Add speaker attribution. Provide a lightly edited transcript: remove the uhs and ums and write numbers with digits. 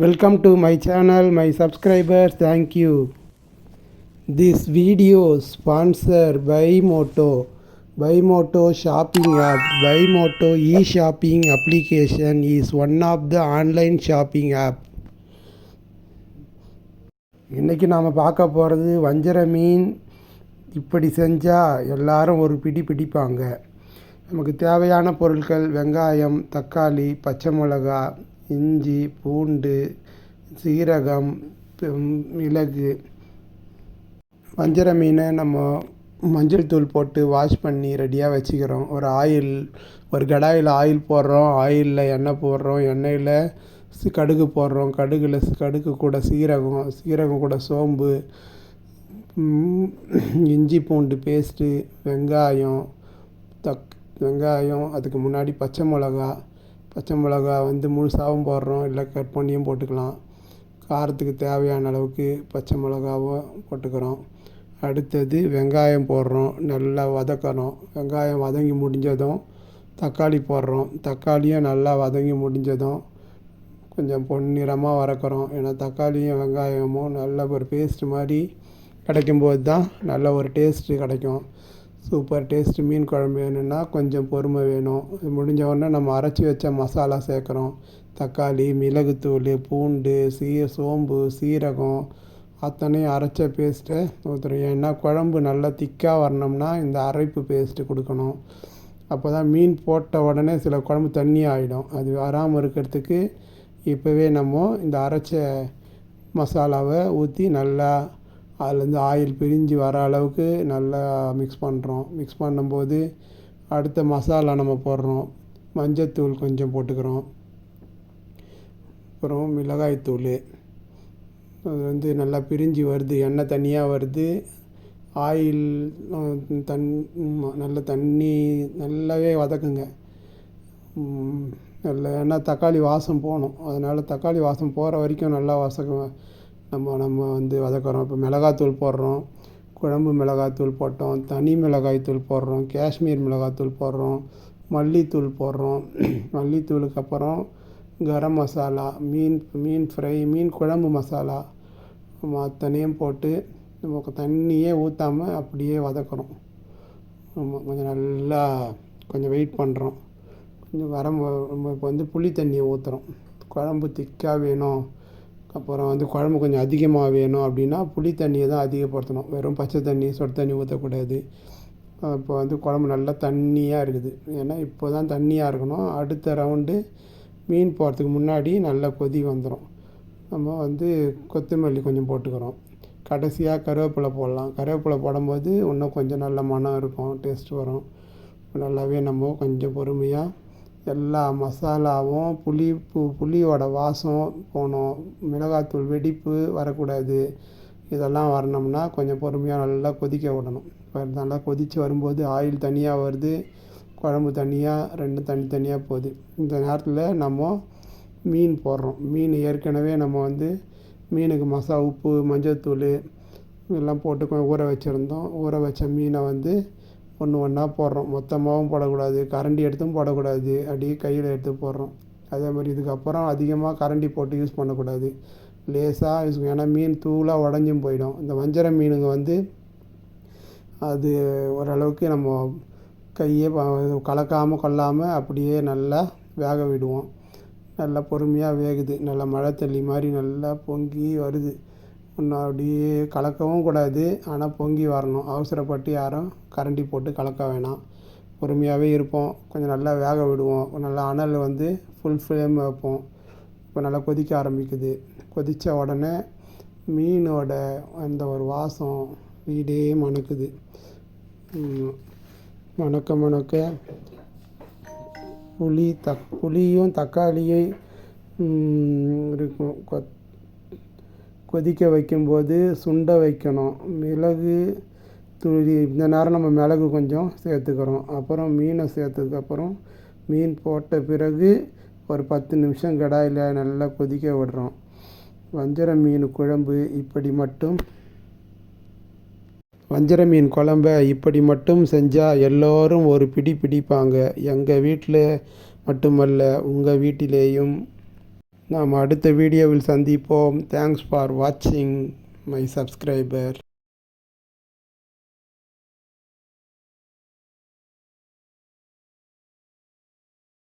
Speaker 1: Welcome to my channel, my subscribers, thank you. This video sponsored by Moto shopping app. Moto e-shopping application is one of the online shopping app. இன்றைக்கி நாம் பார்க்க போகிறது வஞ்சர மீன். இப்படி செஞ்சால் எல்லாரும் ஒரு பிடி பிடிப்பாங்க. நமக்கு தேவையான பொருட்கள் வெங்காயம், தக்காளி, பச்சை மிளகா, இஞ்சி, பூண்டு, சீரகம், மிளகு. வஞ்சர மீனை நம்ம மஞ்சள் தூள் போட்டு வாஷ் பண்ணி ரெடியாக வச்சுக்கிறோம். ஒரு கடாயில் ஆயில் போடுறோம், ஆயிலில் எண்ணெய் போடுறோம், எண்ணெயில் கடுகு போடுறோம், கடுகு கூட சீரகம் கூட சோம்பு, இஞ்சி பூண்டு பேஸ்ட்டு, வெங்காயம், அதுக்கு முன்னாடி பச்சை மிளகா முழுசாகவும் போடுறோம், இல்லை கட் பண்ணியும் போட்டுக்கலாம். காரத்துக்கு தேவையான அளவுக்கு பச்சை மிளகாவும் போட்டுக்கிறோம். அடுத்தது வெங்காயம் போடுறோம், நல்லா வதக்கணும். வெங்காயம் வதங்கி முடிஞ்சதும் தக்காளி போடுறோம். தக்காளியும் நல்லா வதங்கி முடிஞ்சதும் கொஞ்சம் பொன்னிறமாக வதக்குறோம். ஏன்னா தக்காளியும் வெங்காயமும் நல்ல ஒரு பேஸ்ட் மாதிரி கிடைக்கும்போது தான் நல்ல ஒரு டேஸ்ட்டு கிடைக்கும். சூப்பர் டேஸ்ட்டு மீன் குழம்பு வேணும்னா கொஞ்சம் பொறுமை வேணும். முடிஞ்ச உடனே நம்ம அரைச்சி வச்ச மசாலா சேர்க்குறோம். தக்காளி, மிளகுத்தூள், பூண்டு, சோம்பு, சீரகம் அத்தனையும் அரைச்ச பேஸ்ட்டை ஊற்றுறோம். ஏன்னா குழம்பு நல்லா திக்காக வரணும்னா இந்த அரைப்பு பேஸ்ட்டு கொடுக்கணும். அப்போ தான் மீன் போட்ட உடனே சில குழம்பு தண்ணி ஆகிடும். அது வராமல் இருக்கிறதுக்கு இப்போவே நம்ம இந்த அரைச்ச மசாலாவை ஊற்றி நல்லா அதுலேருந்து ஆயில் பிரிஞ்சு வர அளவுக்கு நல்லா மிக்ஸ் பண்ணுறோம். மிக்ஸ் பண்ணும்போது அடுத்த மசாலா நம்ம போடுறோம். மஞ்சத்தூள் கொஞ்சம் போட்டுக்கிறோம். அப்புறம் மிளகாய்த்தூள். அது நல்லா பிரிஞ்சு வருது, எண்ணெய் தனியாக வருது. ஆயில் நல்ல தண்ணி நல்லாவே வதக்குங்க. ஏன்னா தக்காளி வாசம் போகணும். அதனால் தக்காளி வாசம் போகிற வரைக்கும் நல்லா நம்ம வதக்குறோம். இப்போ மிளகாத்தூள் போடுறோம். குழம்பு மிளகாத்தூள் போட்டோம், தனி மிளகாய்த்தூள் போடுறோம், காஷ்மீர் மிளகாத்தூள் போடுறோம், மல்லித்தூள் போடுறோம். மல்லித்தூளுக்கு அப்புறம் கரம் மசாலா, மீன் குழம்பு மசாலா அத்தனையும் போட்டு நமக்கு தண்ணியே ஊற்றாமல் அப்படியே வதக்குறோம். கொஞ்சம் நல்லா வெயிட் பண்ணுறோம். இப்போ புளி தண்ணியை ஊற்றுறோம். குழம்பு திக்காக வேணும், அப்புறம் குழம்பு கொஞ்சம் அதிகமாக வேணும் அப்படின்னா புளி தண்ணியை தான் அதிகப்படுத்தணும். வெறும் பச்சை தண்ணி சொட்டு தண்ணி ஊற்றக்கூடாது. இப்போ குழம்பு நல்லா தண்ணியாக இருக்குது. ஏன்னா இப்போ தான் தண்ணியாக இருக்கணும். அடுத்த ரவுண்டு மீன் போடுறதுக்கு முன்னாடி நல்லா கொதி வந்துடும். நம்ம கொத்தமல்லி கொஞ்சம் போட்டுக்கிறோம். கடைசியாக கருவேப்பிலை போடலாம். கருவேப்பிலை போடும்போது இன்னும் கொஞ்சம் நல்ல மனம் இருக்கும், டேஸ்ட் வரும். நல்லாவே நம்ம கொஞ்சம் பொறுமையாக எல்லா மசாலாவும் புளியோட வாசம் போகணும். மிளகாத்தூள் வெடிப்பு வரக்கூடாது. இதெல்லாம் வரணும்னா கொஞ்சம் பொறுமையாக நல்லா கொதிக்க விடணும். நல்லா கொதித்து வரும்போது ஆயில் தனியாக வருது, குழம்பு தனியாக, ரெண்டும் தனித்தனியாக போகுது. இந்த நேரத்தில் நம்ம மீன் போடுறோம். மீன் ஏற்கனவே நம்ம மீனுக்கு உப்பு, மஞ்சத்தூள் எல்லாம் போட்டு ஊற வச்சுருந்தோம். ஊற வச்ச மீனை ஒன்று ஒன்றா போடுறோம். மொத்தமாகவும் போடக்கூடாது, கரண்டி எடுத்தும் போடக்கூடாது, அப்படியே கையில் எடுத்து போடுறோம். அதே மாதிரி இதுக்கப்புறம் அதிகமாக கரண்டி போட்டு யூஸ் பண்ணக்கூடாது, லேசாக யூஸ். ஏன்னா மீன் தூளாக உடஞ்சும் போயிடும். இந்த வஞ்சர மீனுங்க அது ஓரளவுக்கு நம்ம கையே கலக்காமல் கொள்ளாமல் அப்படியே நல்லா வேக விடுவோம். நல்லா பொறுமையாக வேகுது. நல்லா மழை தண்ணி மாதிரி நல்லா பொங்கி வருது. இன்னும் அப்படியே கலக்கவும் கூடாது, ஆனால் பொங்கி வரணும். அவசரப்பட்டு யாரும் கரண்டி போட்டு கலக்க வேணாம். பொறுமையாகவே இருப்போம். கொஞ்சம் நல்லா வேக விடுவோம். நல்லா அனல் ஃபுல் ஃப்ளேம் வைப்போம். இப்போ நல்லா கொதிக்க ஆரம்பிக்குது. கொதித்த உடனே மீனோட அந்த ஒரு வாசம் வீடே மணக்குது. மணக்க புளியும் தக்காளியும் இருக்கும். கொதிக்க வைக்கும்போது சுண்ட வைக்கணும். மிளகு தூள் இந்த நேரம் நம்ம மிளகு கொஞ்சம் சேர்த்துக்கிறோம். அப்புறம் மீனை சேர்த்ததுக்கப்புறம் மீன் போட்ட பிறகு ஒரு 10 நிமிஷம் கடாயில் நல்லா கொதிக்க விடுறோம். வஞ்சர மீன் குழம்பை இப்படி மட்டும் செஞ்சால் எல்லோரும் ஒரு பிடி பிடிப்பாங்க. எங்கள் வீட்டில் மட்டுமல்ல, உங்கள் வீட்டிலேயும் நாம் அடுத்த வீடியோவில் சந்திப்போம். தேங்க்ஸ் ஃபார் வாட்சிங் மை சப்ஸ்கிரைபர்.